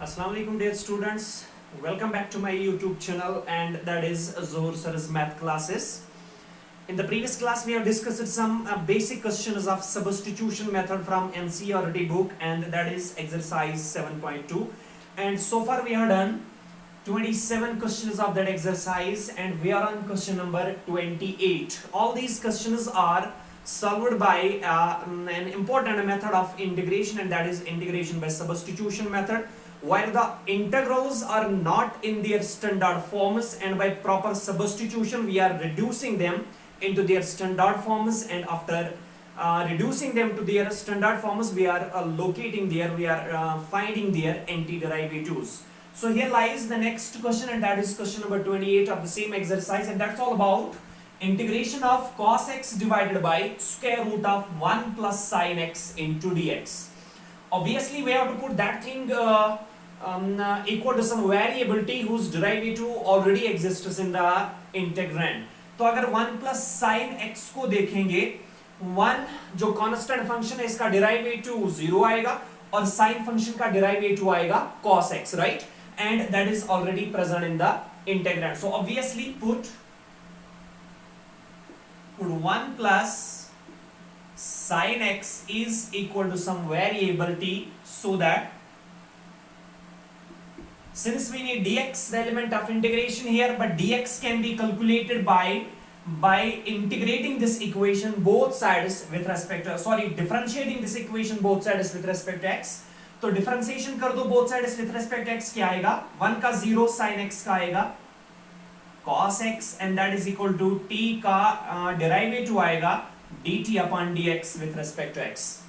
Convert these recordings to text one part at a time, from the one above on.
Assalamu alaikum dear students, welcome back to my YouTube channel and that is Zohar Sir's math classes. In the previous class we have discussed some basic questions of substitution method from NCERT book and that is exercise 7.2, and so far we have done 27 questions of that exercise and we are on question number 28. All these questions are solved by an important method of integration, and that is integration by substitution method, where the integrals are not in their standard forms, and by proper substitution we are reducing them into their standard forms, and after reducing them to their standard forms we are finding their antiderivatives. So here lies the next question, and that is question number 28 of the same exercise, and that's all about integration of cos x divided by square root of 1 plus sin x into dx. Obviously we have to put that thing equal to some variability whose derivative already exists in the integrand. तो अगर 1 plus sin x को देखेंगे, 1 जो constant function है इसका derivative 0 आएगा और sin function का डेरिवेटिव आएगा cos x, right? And that is already present in the integrand. So obviously put 1 plus sin x is equal to some variability, so that since we need dx, the element of integration here, but dx can be calculated by integrating this equation both sides with respect to, differentiating this equation both sides with respect to x. तो differentiation कर दो both sides with respect to x, क्या आएगा? 1 का 0 sin x का आएगा cos x, and that is equal to t का derivative आएगा dt upon dx with respect to x.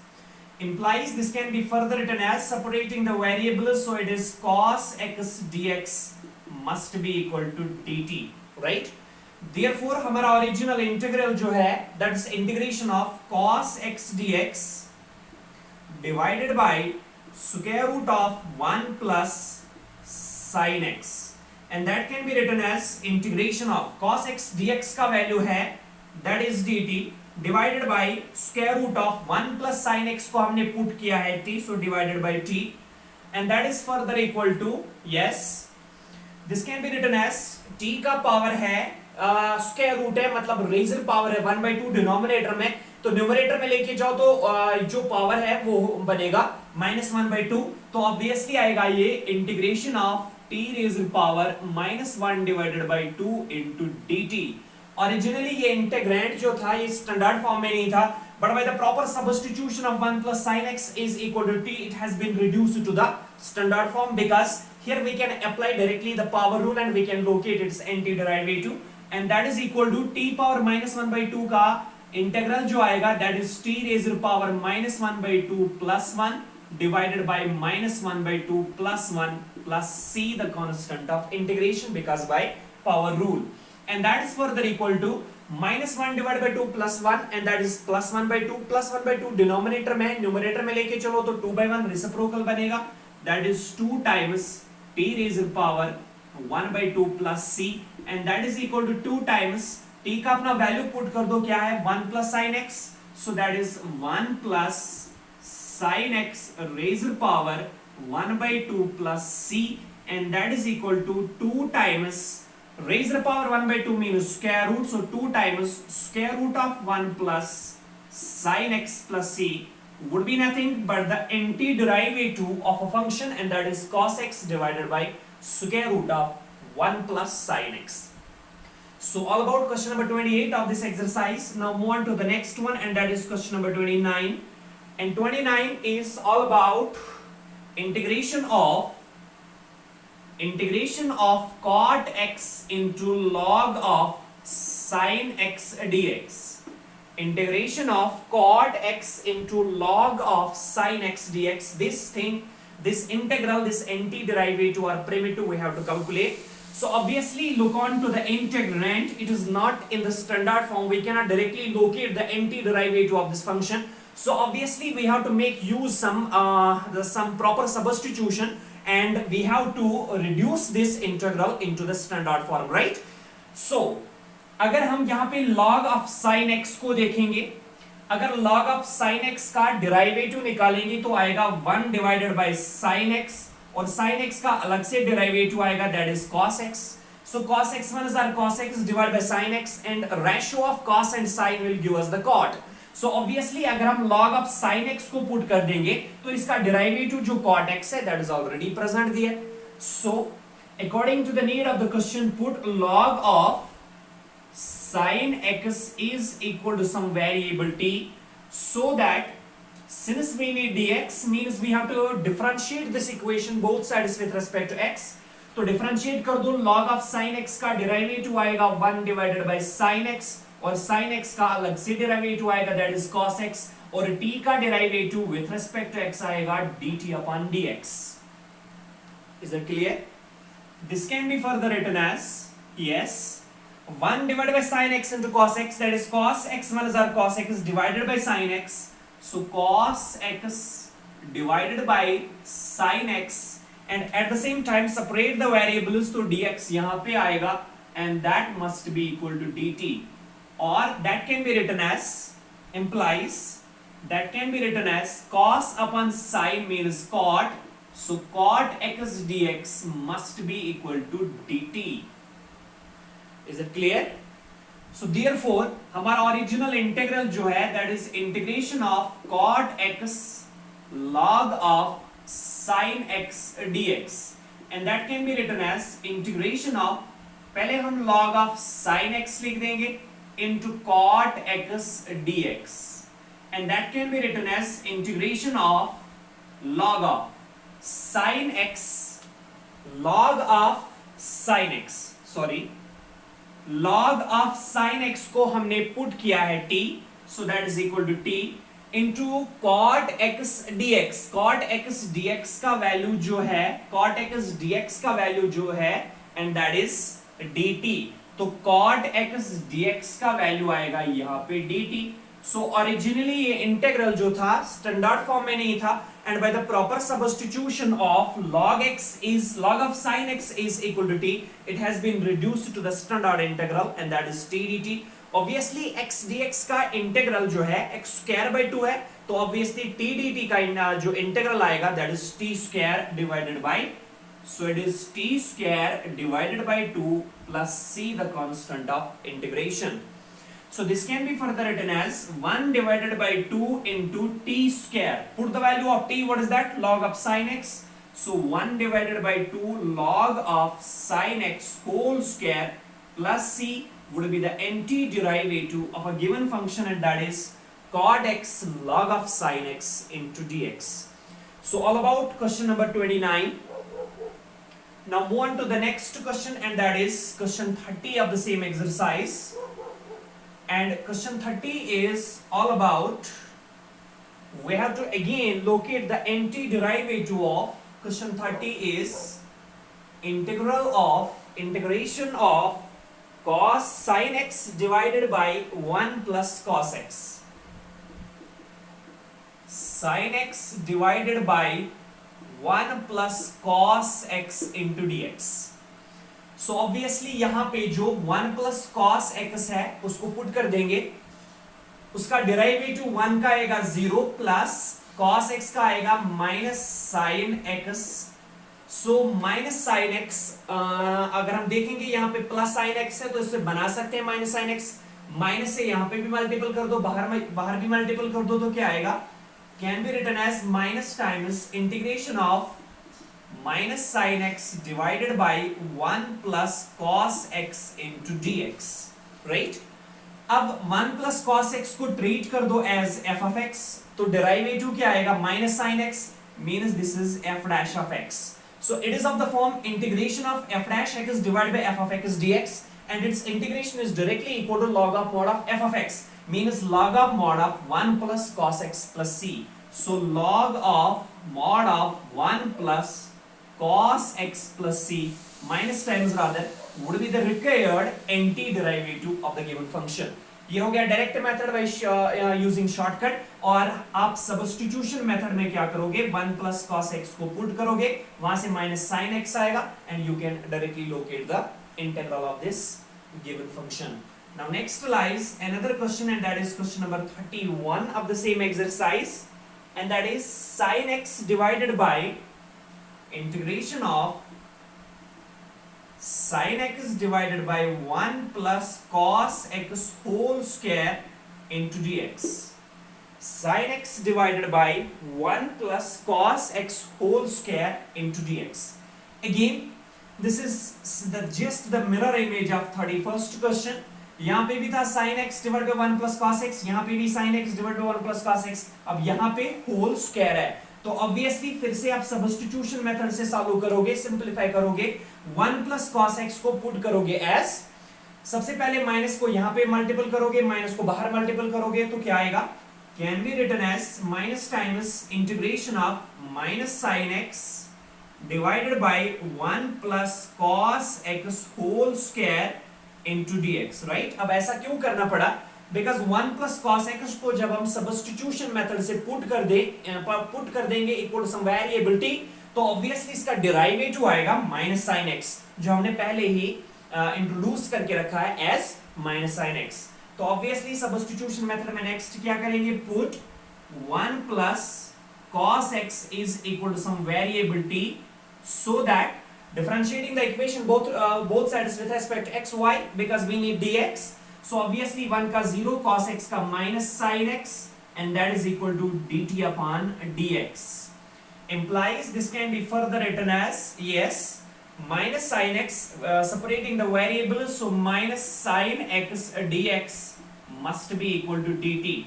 Implies this can be further written as separating the variables, so it is cos x dx must be equal to dt, right? Therefore हमारा original integral जो है, that is integration of cos x dx divided by square root of 1 plus sin x, and that can be written as integration of cos x dx का value है that is dt divided by square root of 1 plus sin x को हमने put किया है t, so divided by t, and that is further equal to, yes, this can be written as t का power है square root है, मतलब razor power है 1/2 denominator में, तो न्यूमरेटर में लेके जाओ तो जो पावर है वो बनेगा -1/2, तो ऑब्वियसली आएगा ये integration of t raised power -1 divided by 2 into dt. Originally ये इंटीग्रेंड जो था ये स्टैंडर्ड फॉर्म में नहीं था, but by the proper substitution of 1 plus sin x is equal to t, it has been reduced to the standard form, because here we can apply directly the power rule and we can locate its antiderivative, and that is equal to t power -1/2 का integral जो आएगा that is t raised to power -1/2 plus 1 divided by -1/2 plus 1 plus c, the constant of integration, because by power rule, and that is further equal to -1 divided by 2 plus 1, and that is plus 1/2 plus 1/2 denominator में, numerator में लेके चलो तो 2/1 reciprocal बनेगा, that is 2 times t raised to power 1/2 plus c, and that is equal to 2 times t का अपना value put कर दो, क्या है 1 plus sin x, so that is 1 plus sin x raised to power 1/2 plus c, and that is equal to 2 times raised to power 1/2 means square root, so 2 times square root of 1 plus sin x plus c would be nothing but the antiderivative of a function, and that is cos x divided by square root of 1 plus sin x. So all about question number 28 of this exercise. Now move on to the next one, and that is question number 29, and 29 is all about integration of cot x into log of sin x dx. Integration of cot x into log of sin x dx. This integral, this antiderivative or primitive we have to calculate. So obviously look on to the integrand, it is not in the standard form, we cannot directly locate the antiderivative of this function, so obviously we have to make use some proper substitution, and we have to reduce this integral into the standard form, right? So अगर हम यहाँ पे log of sin x को देखेंगे, अगर log of sin x का derivative निकालेंगे तो आएगा 1 divided by sin x और sin x का अलग से डेरिवेटिव आएगा, that is cos x. So cos x minus our cos x divided by sin x, and ratio of cos and sin will give us the cot. So obviously अगर हम log of sin x को put कर देंगे तो इसका derivative जो cot x है that is already present there. So according to the need of the question, put log of sin x is equal to some variable t, so that since we need dx means we have to differentiate this equation both sides with respect to x. तो differentiate कर दो, log of sin x का derivative आएगा 1 divided bye sin x, और sin x का अलग से derivative आएगा दैट इज cos x, और t का derivative with respect to x आएगा dt upon dx. Is it clear? This can be further written as, yes, 1 divided by sin x into cos x, that is cos x minus our cos x divided by sin x. So cos x divided by sin x, and at the same time separate the variables, तो dx यहाँ पे आएगा and that must be equal to dt, or that can be written as, implies that can be written as cos upon sin means cot, so cot x dx must be equal to dt. Is it clear? So therefore हमारा original integral जो है that is integration of cot x log of sin x dx, and that can be written as integration of, पहले हम log of sin x लिख देंगे into cot x dx, and that can be written as integration of log of sin x log of sin x, sorry, log of sin x को हमने put किया है t, so that is equal to t into cot x dx. cot x dx का value जो है, cot x dx का value जो है, and that is dt. तो cot x dx का वैल्यू आएगा यहाँ पे dt. So originally ये इंटेग्रल जो था स्टैंडर्ड फॉर्म में नहीं था, and by the proper substitution of log of sin x is equal to t, it has been reduced to the standard integral, and that is t dt. Obviously x dx का integral जो है x square by 2 है, तो obviously t dt का जो integral आएगा that is t square divided by, so it is t square divided by 2 plus c, the constant of integration. So this can be further written as 1 divided by 2 into t square. Put the value of t, what is that? Log of sin x. So 1 divided by 2 log of sin x whole square plus c would be the antiderivative of a given function, and that is cot x log of sin x into dx. So all about question number 29. Now move on to the next question, and that is question 30 of the same exercise. And question 30 is all about, we have to again locate the antiderivative of, question 30 is integration of cos sin x divided by 1 plus cos x. Sin x divided by 1 plus cos x into dx. So obviously यहाँ पे जो 1 plus cos x है उसको put कर देंगे, उसका derivative 1 का आएगा 0 प्लस cos x का आएगा minus sin x. So minus sine x, अगर हम देखेंगे यहाँ पे प्लस साइन एक्स है तो इससे बना सकते हैं माइनस साइन एक्स, माइनस से यहाँ पे भी मल्टीपल कर दो, बाहर भी मल्टीपल कर दो, तो क्या आएगा? Can be written as minus times integration of minus sine x divided by 1 plus cos x into dx, right? अब 1 प्लस कॉस एक्स को ट्रीट कर दो एज एफ ऑफ एक्स, तो डेरिवेटिव क्या आएगा? Minus sine x, means this is f dash of x. So it is of the form integration of f dash x divided by f of x dx, and its integration is directly equal to log of mod of f of x, means log of mod of 1 plus cos x plus c. So log of mod of 1 plus cos x plus c minus times rather would be the required antiderivative of the given function. ये हो गया direct method by using shortcut, और आप substitution method में क्या करोगे? 1 plus cos x को put करोगे, वहां से माइनस sin x आएगा, and you can directly locate the integral of this given function. Now next lies another question, and that is question number 31 of the same exercise, and that is sin x divided by integration of sin x divided by 1 plus cos x whole square into dx. Sin x divided by 1 plus cos x whole square into dx. Again, this is just the mirror image of 31st question. यहाँ पे भी था sin x divided by 1 plus cos x, यहाँ पे भी sin x divided by 1 plus cos x, अब यहाँ पे whole square है, तो ऑब्वियसली फिर से आप सब्स्टिट्यूशन मेथड से सॉल्व करोगे, सिंपलीफाई करोगे, 1 plus cos x को पुट करोगे एज, सबसे पहले माइनस को यहाँ पे मल्टीपल करोगे, माइनस को बाहर मल्टीपल करोगे, तो क्या आएगा, can be written as minus times integration of minus sin x divided by 1 plus cos x whole square into dx, right? अब ऐसा क्यों करना पड़ा, बिकॉज 1 plus cos x को जब हम सब्स्टिट्यूशन मेथड से पुट कर देंगे इक्वल सम वेरिएबिलिटी, तो ऑब्वियसली इसका डेरिवेटिव आएगा माइनस sin x, जो हमने पहले ही इंट्रोड्यूस करके रखा है एज माइनस sin x. तो ऑब्वियसली सब्स्टिट्यूशन मेथड में नेक्स्ट क्या करेंगे, put 1 plus cos x is equal to some variability, so that differentiating the equation both sides with respect to x y, because we need dx. So obviously 1 का 0, cos x का minus sin x, and that is equal to dt upon dx. Implies this can be further written as, yes, minus sin x, separating the variables, so minus sin x dx must be equal to dt.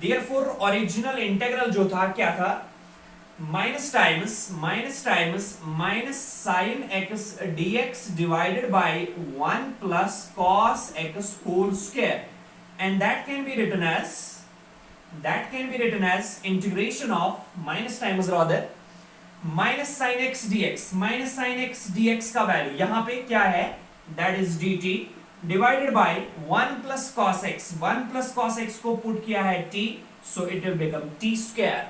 Therefore original integral जो था क्या था, minus times minus sin x dx divided by 1 plus cos x whole square, and that can be written as integration of minus times rather minus sin x dx. minus sin x dx का value यहाँ पे क्या है, that is dt divided by 1 plus cos x. 1 plus cos x को put किया है t, so it will become t square.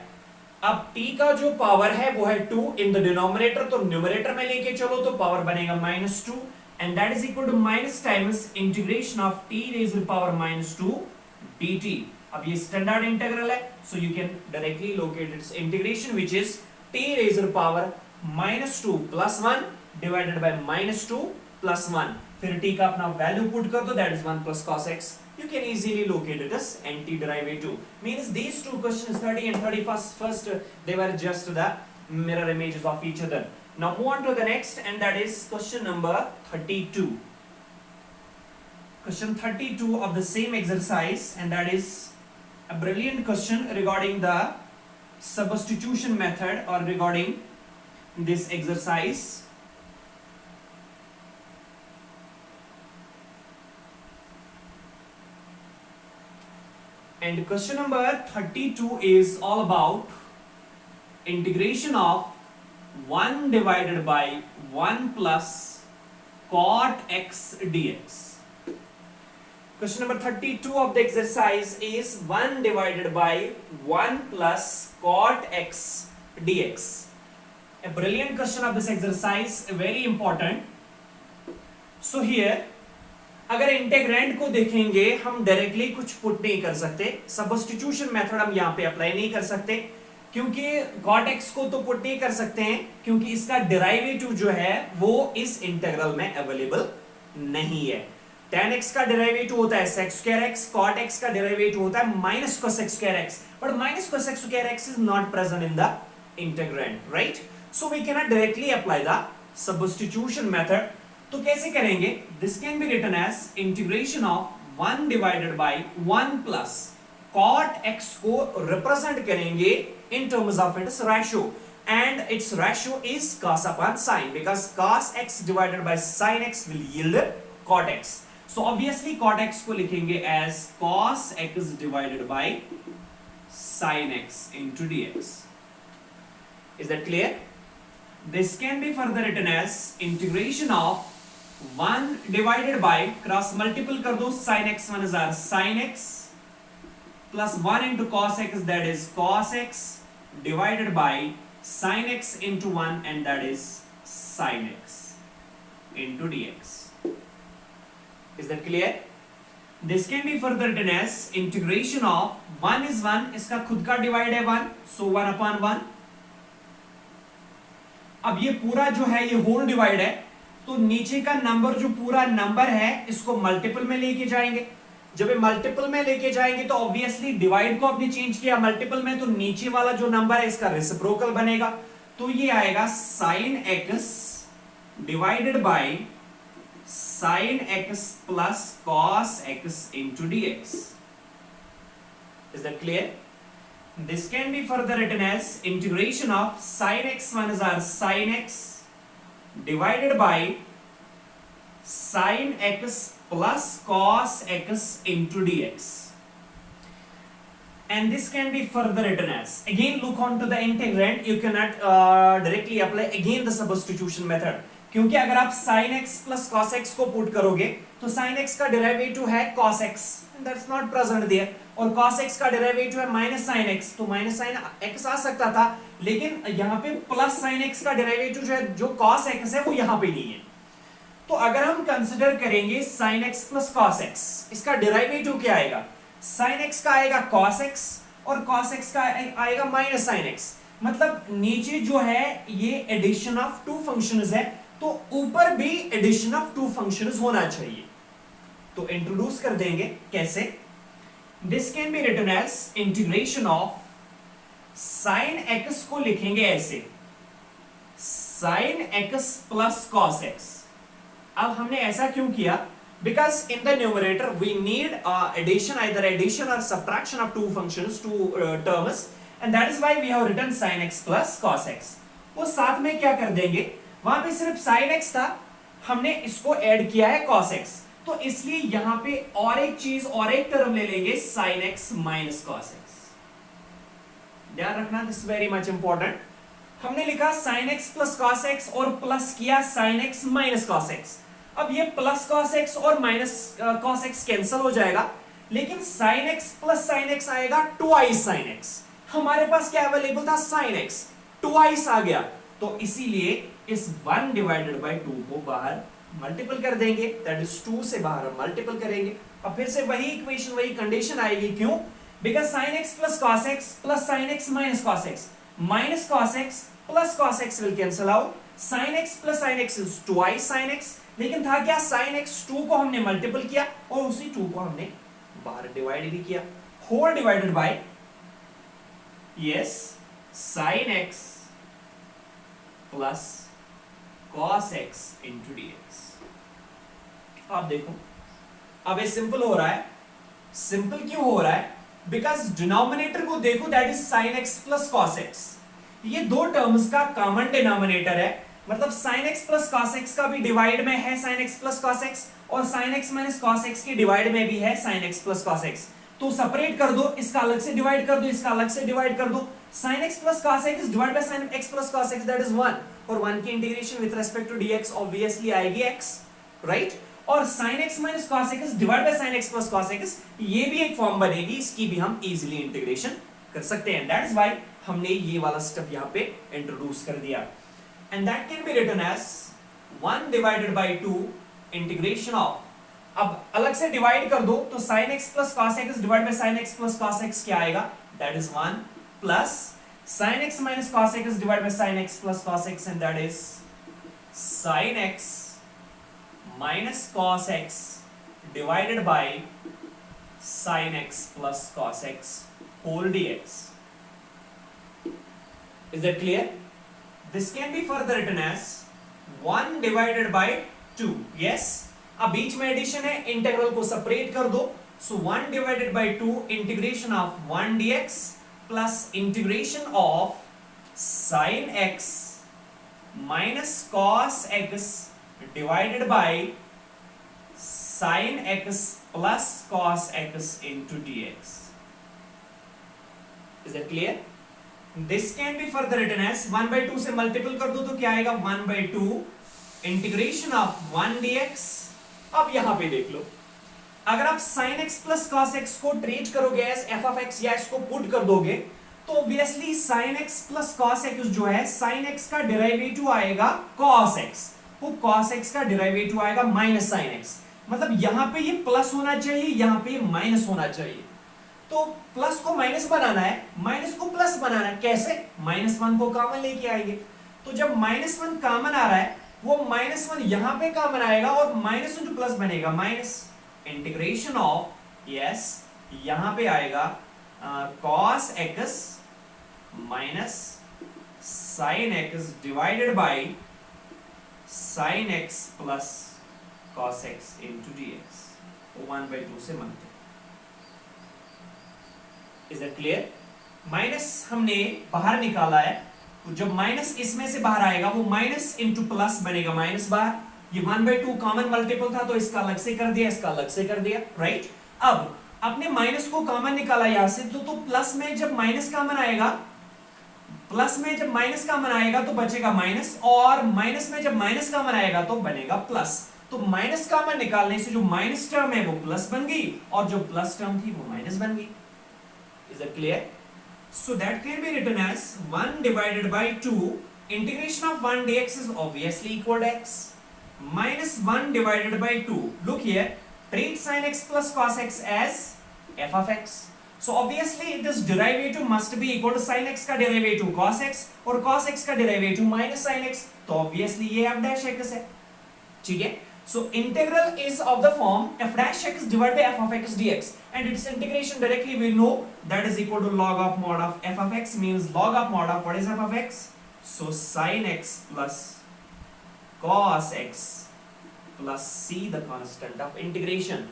अब t का जो पावर है वो है 2 इन द डिनोमिनेटर, तो न्यूमरेटर में लेके चलो तो पावर बनेगा -2, and that is equal to minus times integration of t raise to power -2 dt. अब ये स्टैंडर्ड इंटीग्रल है, so you can directly locate its integration which is t raise to power -2 plus 1 divided by -2 plus 1, फिर t का अपना value put कर दो, that is 1 plus cos x. You can easily locate it as antiderivative. Means these two questions 30 and 31st they were just the mirror images of each other. Now move on to the next, and that is question number 32. Question 32 of the same exercise, and that is a brilliant question regarding the substitution method or regarding this exercise. And question number 32 is all about integration of 1 divided by 1 plus cot x dx. Question number 32 of the exercise is 1 divided by 1 plus cot x dx. A brilliant question of this exercise, very important. So here अगर integrand को देखेंगे हम directly कुछ put नहीं कर सकते, substitution method हम यहाँ पे अप्लाई नहीं कर सकते, क्योंकि cot x को तो पुट नहीं कर सकते हैं क्योंकि इसका डेरिवेटिव जो है वो इस इंटीग्रल में अवेलेबल नहीं है. tan x का डेरिवेटिव होता है sec square x, cot x का डेरिवेटिव होता है minus cos x square x, but minus cos x square x is not present in the integrand, right? So we cannot directly apply the substitution method. तो कैसे करेंगे, this can be written as integration of 1 divided by 1 plus cot x को represent करेंगे in terms of its ratio, and its ratio is cos upon sin, because cos x divided by sin x will yield cot x. So obviously cot x को लिखेंगे as cos x divided by sin x into dx. Is that clear? This can be further written as integration of 1 divided by, cross multiple कर दो, sin x 1 is our sin x plus 1 into cos x, that is cos x divided by sin x into 1, and that is sin x into dx. Is that clear? This can be further written as integration of 1 is 1, इसका खुद का divide है 1, so 1 upon 1 अब ये पूरा जो है ये होल डिवाइड है, तो नीचे का नंबर जो पूरा नंबर है इसको मल्टीपल में लेके जाएंगे। जब ये मल्टीपल में लेके जाएंगे तो ऑब्वियसली डिवाइड को आपने चेंज किया मल्टीपल में, तो नीचे वाला जो नंबर है इसका रेसिप्रोकल बनेगा। तो ये आएगा sin x divided by sin x plus cos x into dx. Is that clear? This can be further written as integration of sin x minus r sin x divided by sin x plus cos x into dx. And this can be further written as, again look on to the integrand, you cannot directly apply again the substitution method, क्योंकि अगर आप sin x plus cos x को put करोगे तो sin x का derivative है cos x, that's not present there, और cos x का डेरिवेटिव है minus sin x, तो minus sin x आ सकता था, लेकिन यहाँ पे plus sin x का डेरिवेटिव जो है जो cos x है वो यहाँ पे नहीं है। तो अगर हम कंसिडर करेंगे sin x plus cos x, इसका डेरिवेटिव क्या आएगा? sin x का आएगा cos x और cos x का आएगा minus sin x, मतलब नीचे जो है ये एडिशन ऑफ टू फंक्शंस है, तो ऊपर भी एडिशन ऑफ टू फंक्शंस होना चाहिए। तो इंट्रोड्यूस कर देंगे कैसे? This can be written as integration of sin x को लिखेंगे ऐसे, sin x plus cos x। अब हमने ऐसा क्यों किया? Because in the numerator we need addition, either addition or subtraction of two functions, two terms, and that is why we have written sin x plus cos x। वो साथ में क्या कर देंगे, वहां पे सिर्फ sin x था, हमने इसको ऐड किया है cos x, तो इसलिए यहां पे और एक चीज और एक टर्म ले लेंगे sin x minus cos x। ध्यान रखना, दिस वेरी मच इंपॉर्टेंट। हमने लिखा sin x plus cos x और प्लस किया sin x minus cos x। अब ये प्लस cos x और माइनस cos x कैंसिल हो जाएगा, लेकिन sin x plus sin x आएगा ट्वाइस sin x। हमारे पास क्या अवेलेबल था? sin x, ट्वाइस आ गया, तो इसीलिए इस 1 डिवाइडेड बाय 2 को बाहर मल्टीपल कर देंगे, दैट इज 2 से बाहर हम मल्टीपल करेंगे और फिर से वही इक्वेशन वही कंडीशन आएगी। क्यों? Because sin x plus cos x plus sin x minus cos x minus cos x plus cos x will cancel out, sin x plus sin x is twice sin x, लेकिन था क्या? sin x 2 को हमने multiple किया और उसी 2 को हमने बाहर डिवाइड भी किया, whole divided by yes sin x plus cos x into dx। आप देखो अब ये सिंपल हो रहा है। सिंपल क्यों हो रहा है? बिकॉज डिनोमिनेटर को देखो, that is sin x plus cos x, ये दो टर्म्स का कॉमन डिनोमिनेटर है, मतलब sin x plus cos x का भी डिवाइड में है sin x plus cos x, और sin x minus cos x के डिवाइड में भी है sin x plus cos x। तो सेपरेट कर दो, इसका अलग से डिवाइड कर दो, इसका अलग से डिवाइड कर दो। sin x plus cos x divide by sin x plus cos x, that is 1, और 1 की इंटीग्रेशन with respect to dx obviously आएगी x, राइट? और sin x minus cos x divide by sin x plus cos x, ये भी एक form बनेगी, इसकी भी हम इजीली इंटीग्रेशन कर सकते हैं। दैट इज व्हाई हमने ये वाला स्टेप यहां पे इंट्रोड्यूस कर दिया। And that can be written as 1 divided by 2 integration of, अब अलग से डिवाइड कर दो तो sin x plus cos x divide by sin x plus cos x क्या आएगा? That is 1 plus sin x minus cos x divide by sin x plus cos x, and that is sin x minus cos x divided by sin x plus cos x whole dx. Is that clear? This can be further written as 1 divided by 2. Yes? अब बीच में addition है, integral को separate कर दो, so 1 divided by 2 integration of 1 dx plus integration of sin x minus cos x divided by sin x plus cos x into dx. Is that clear? This can be further written as 1 by 2 से multiple कर दो तो क्या आएगा? 1 by 2 integration of 1 dx। अब यहां पे देख लो, अगर आप sin x plus cos x को ट्रीट करोगे एज f of x या इसको पुट कर दोगे तो obviously sin x plus cos x जो है, sin x का डेरिवेटिव आएगा cos x, वो cos x का डेरिवेटिव आएगा माइनस sin x, मतलब यहां पे ये प्लस होना चाहिए, यहां पे ये माइनस होना चाहिए। तो प्लस को माइनस बनाना है, माइनस को प्लस बनाना है, कैसे? -1 को कॉमन लेके आएंगे, तो जब -1 कॉमन आ रहा है, वो -1 यहां पे कॉमन आएगा और माइनस इंटू प्लस बनेगा, माइनस इंटीग्रेशन ऑफ, यस यहां पे आएगा cos x minus sin x divided by sin x plus cos x into dx, 1/2 से मानते हैं। Is it clear? माइनस हमने बाहर निकाला है, तो जब माइनस इसमें से बाहर आएगा वो माइनस इंटू प्लस बनेगा, माइनस बाहर, ये 1/2 कॉमन मल्टीपल था तो इसका अलग से कर दिया, इसका अलग से कर दिया, राइट। अब आपने माइनस को कॉमन निकाला यहां से, तो प्लस में जब माइनस कॉमन आएगा, प्लस में जब माइनस कॉमन आएगा तो बचेगा माइनस, और माइनस में जब माइनस कॉमन आएगा तो बनेगा प्लस। तो माइनस कॉमन निकालने से जो माइनस टर्म है वो प्लस बन गई, और जो प्लस टर्म थी वो माइनस बन गई। Is it clear? So that can be written as 1 divided by 2 integration of 1 dx is obviously equal to x minus 1 divided by 2. Look here, treat sin x plus cos x as f of x. So obviously this derivative must be equal to sin x का derivative cos x और cos x का derivative minus sin x, तो obviously ये f dash x है, ठीक है। So integral is of the form f dash x divided by f of x dx, and its integration directly we know that is equal to log of mod of f of x, means log of mod of what is f of x? So sin x plus cos x plus c the constant of integration.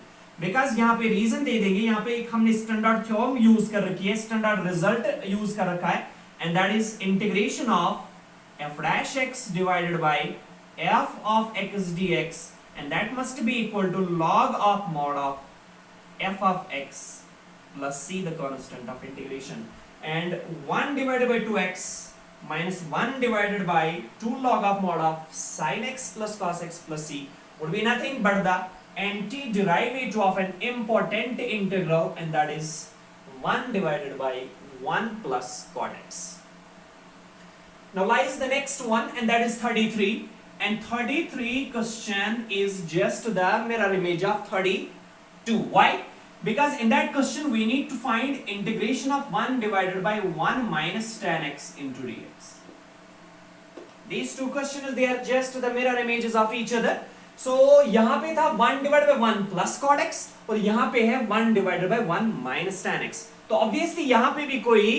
Because यहाँ पे reason दे देंगे, यहाँ पे एक हमने standard theorem use कर रखी है, स्टैंडर्ड रिजल्ट यूज कर रखा है, and that is integration of f dash x divided by f of x dx, and that must be equal to log of mod of f of x plus c the constant of integration, and 1 divided by 2x minus 1 divided by 2 log of mod of sin x plus cos x plus c would be nothing but the antiderivative of an important integral, and that is 1 divided by 1 plus cot x. Now lies the next one, and that is 33. And 33 question is just the mirror image of 32. Why? Because in that question we need to find integration of 1 divided by 1 minus tan x into dx. These two questions, they are just the mirror images of each other. So यहाँ पे था 1 divided by 1 plus cot x, और यहाँ पे है 1 divided by 1 minus tan x. तो obviously यहाँ पे भी कोई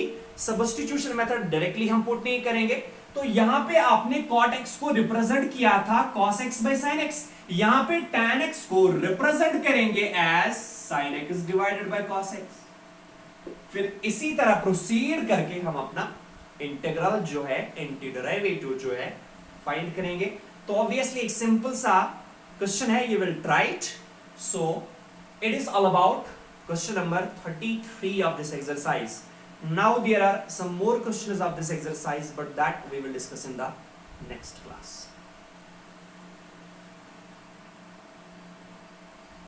substitution method directly हम put नहीं करेंगे, तो यहाँ पे आपने cot x को रिप्रेजेंट किया था cos x by sin x, यहाँ पे tan x को रिप्रेजेंट करेंगे as sin x divided by cos x. फिर इसी तरह प्रोसीड करके हम अपना इंटीग्रल जो है, एंटीडेरिवेटिव जो है, फाइंड करेंगे। तो ऑब्वियसली एक सिंपल सा क्वेश्चन है, you will try it. So it is all about question number 33 of this exercise. Now there are some more questions of this exercise, but that we will discuss in the next class.